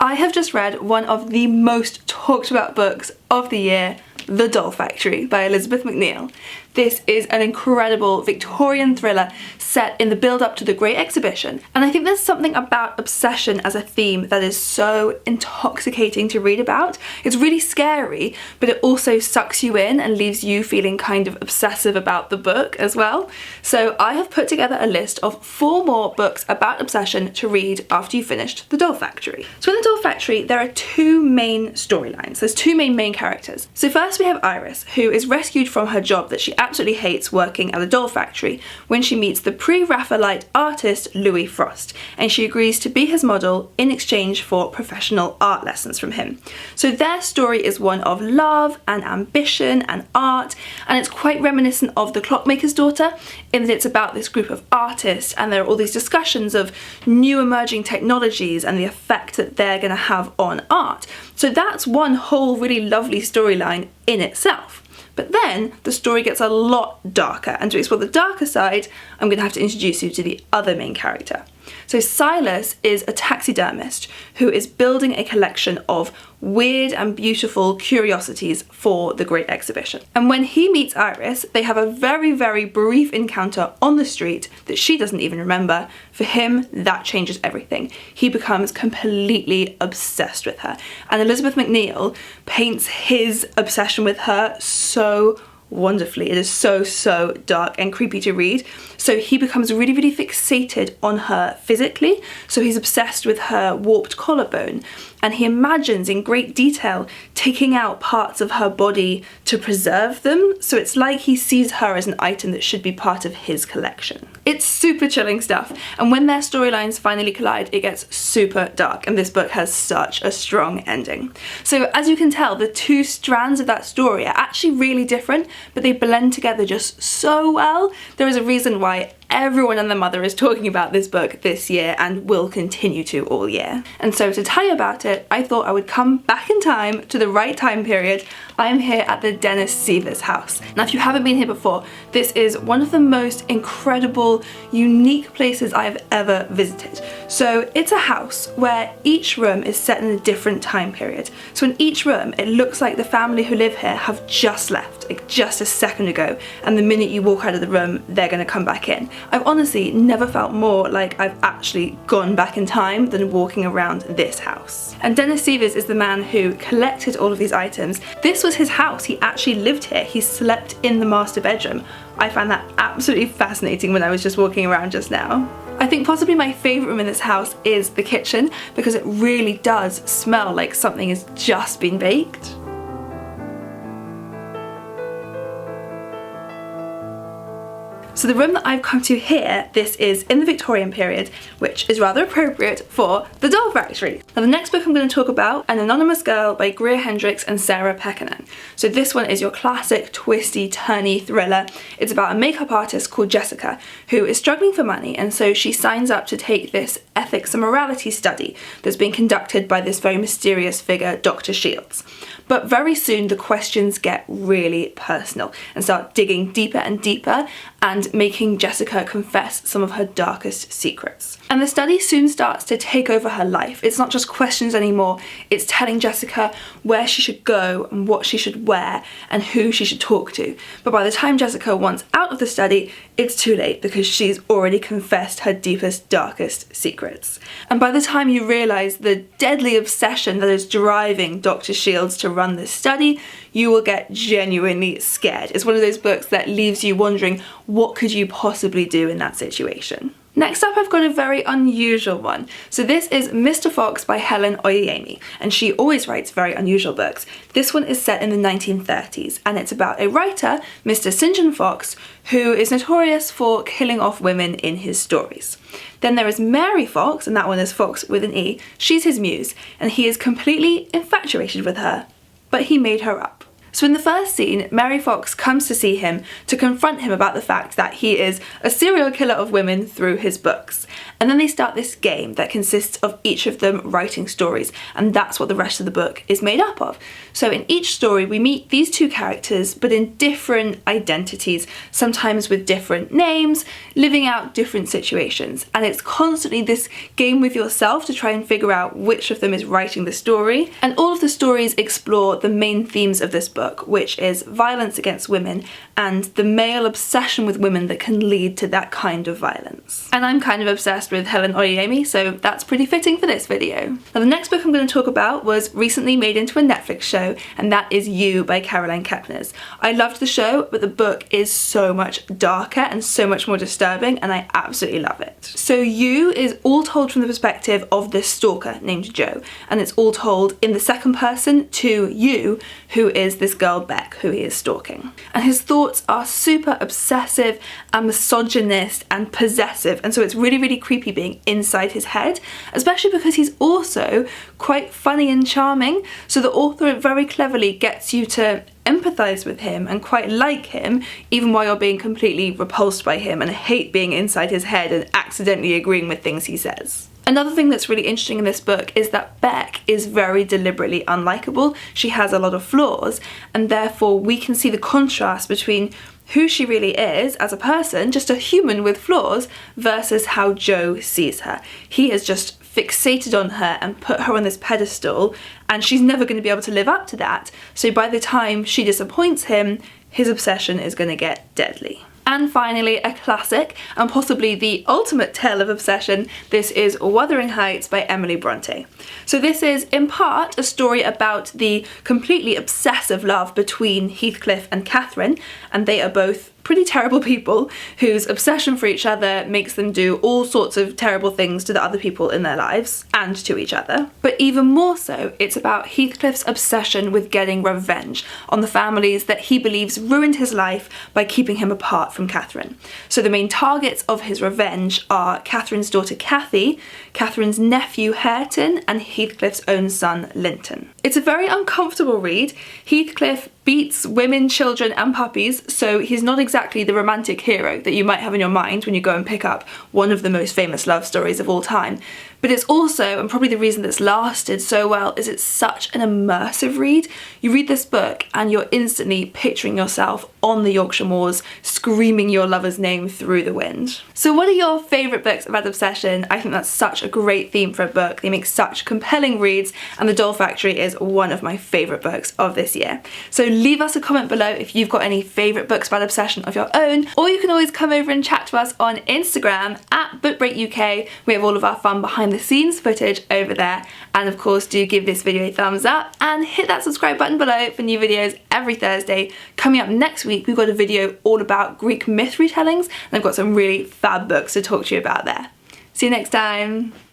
I have just read one of the most talked about books of the year, The Doll Factory by Elizabeth Macneal. This is an incredible Victorian thriller set in the build-up to the Great Exhibition, and I think there's something about obsession as a theme that is so intoxicating to read about. It's really scary, but it also sucks you in and leaves you feeling kind of obsessive about the book as well. So I have put together a list of 4 more books about obsession to read after you've finished The Doll Factory. So in The Doll Factory, there are 2 main storylines. There's 2 main characters. So first we have Iris, who is rescued from her job that she absolutely hates working at a doll factory when she meets the Pre-raphaelite artist Louis Frost, and she agrees to be his model in exchange for professional art lessons from him. So their story is one of love and ambition and art, and it's quite reminiscent of The Clockmaker's Daughter in that it's about this group of artists, and there are all these discussions of new emerging technologies and the effect that they're going to have on art. So that's one whole really lovely storyline in itself. But then the story gets a lot darker, and to explore the darker side, I'm going to have to introduce you to the other main character. So Silas is a taxidermist who is building a collection of weird and beautiful curiosities for the Great Exhibition. And when he meets Iris, they have a very, very brief encounter on the street that she doesn't even remember. For him, that changes everything. He becomes completely obsessed with her. And Elizabeth Macneal paints his obsession with her so wonderfully. It is so dark and creepy to read. So he becomes really fixated on her physically. So he's obsessed with her warped collarbone, and he imagines in great detail taking out parts of her body to preserve them. So it's like he sees her as an item that should be part of his collection. It's super chilling stuff, and when their storylines finally collide, it gets super dark, and this book has such a strong ending. So as you can tell, the 2 strands of that story are actually really different, but they blend together just so well. There is a reason why everyone and their mother is talking about this book this year and will continue to all year. And so to tell you about it, I thought I would come back in time to the right time period. I am here at the Dennis Seaver's house. Now if you haven't been here before, this is one of the most incredible, unique places I've ever visited. So it's a house where each room is set in a different time period. So in each room, it looks like the family who live here have just left, like just a second ago, and the minute you walk out of the room, they're gonna come back in. I've honestly never felt more like I've actually gone back in time than walking around this house. And Dennis Seaver's is the man who collected all of these items. This was his house. He actually lived here. He slept in the master bedroom. I found that absolutely fascinating when I was just walking around just now. I think possibly my favourite room in this house is the kitchen, because it really does smell like something has just been baked. So the room that I've come to here, this is in the Victorian period, which is rather appropriate for The Doll Factory. Now the next book I'm going to talk about, An Anonymous Girl by Greer Hendricks and Sarah Pekkanen. So this one is your classic twisty, turny thriller. It's about a makeup artist called Jessica who is struggling for money, and so she signs up to take this ethics and morality study that's being conducted by this very mysterious figure, Dr. Shields. But very soon the questions get really personal and start digging deeper and deeper and making Jessica confess some of her darkest secrets. And the study soon starts to take over her life. It's not just questions anymore, it's telling Jessica where she should go and what she should wear and who she should talk to. But by the time Jessica wants out of the study, it's too late because she's already confessed her deepest, darkest secrets. And by the time you realise the deadly obsession that is driving Dr. Shields to run this study, you will get genuinely scared. It's one of those books that leaves you wondering, what could you possibly do in that situation? Next up, I've got a very unusual one. So this is Mr. Fox by Helen Oyeyemi, and she always writes very unusual books. This one is set in the 1930s, and it's about a writer, Mr. St. John Fox, who is notorious for killing off women in his stories. Then there is Mary Fox, and that one is Fox with an E. She's his muse, and he is completely infatuated with her, but he made her up. So in the first scene, Mary Fox comes to see him to confront him about the fact that he is a serial killer of women through his books. And then they start this game that consists of each of them writing stories, and that's what the rest of the book is made up of. So in each story we meet these two characters, but in different identities, sometimes with different names, living out different situations. And it's constantly this game with yourself to try and figure out which of them is writing the story. And all of the stories explore the main themes of this book, which is violence against women and the male obsession with women that can lead to that kind of violence. And I'm kind of obsessed with Helen Oyeyemi, so that's pretty fitting for this video. Now the next book I'm going to talk about was recently made into a Netflix show, and that is You by Caroline Kepnes. I loved the show, but the book is so much darker and so much more disturbing, and I absolutely love it. So You is all told from the perspective of this stalker named Joe, and it's all told in the second person to You, who is this girl Beck, who he is stalking. And his thoughts are super obsessive and misogynist and possessive, and so it's really, really creepy being inside his head, especially because he's also quite funny and charming. So the author very cleverly gets you to empathise with him and quite like him, even while you're being completely repulsed by him and hate being inside his head and accidentally agreeing with things he says. Another thing that's really interesting in this book is that Beck is very deliberately unlikable. She has a lot of flaws, and therefore we can see the contrast between who she really is as a person, just a human with flaws, versus how Joe sees her. He has just fixated on her and put her on this pedestal, and she's never going to be able to live up to that. So by the time she disappoints him, his obsession is going to get deadly. And finally, a classic, and possibly the ultimate tale of obsession, this is Wuthering Heights by Emily Bronte. So this is, in part, a story about the completely obsessive love between Heathcliff and Catherine, and they are both pretty terrible people whose obsession for each other makes them do all sorts of terrible things to the other people in their lives and to each other. But even more so, it's about Heathcliff's obsession with getting revenge on the families that he believes ruined his life by keeping him apart from Catherine. So the main targets of his revenge are Catherine's daughter Cathy, Catherine's nephew Hareton, and Heathcliff's own son Linton. It's a very uncomfortable read. Heathcliff beats women, children and puppies, so he's not exactly the romantic hero that you might have in your mind when you go and pick up one of the most famous love stories of all time. But it's also, and probably the reason that's lasted so well, is it's such an immersive read. You read this book and you're instantly picturing yourself on the Yorkshire moors, screaming your lover's name through the wind. So what are your favourite books about obsession? I think that's such a great theme for a book. They make such compelling reads, and The Doll Factory is one of my favourite books of this year. So leave us a comment below if you've got any favourite books about obsession of your own, or you can always come over and chat to us on Instagram at BookBreakUK. We have all of our fun behind the scenes footage over there, and of course do give this video a thumbs up and hit that subscribe button below for new videos every Thursday. Coming up next week, we've got a video all about Greek myth retellings, and I've got some really fab books to talk to you about there. See you next time.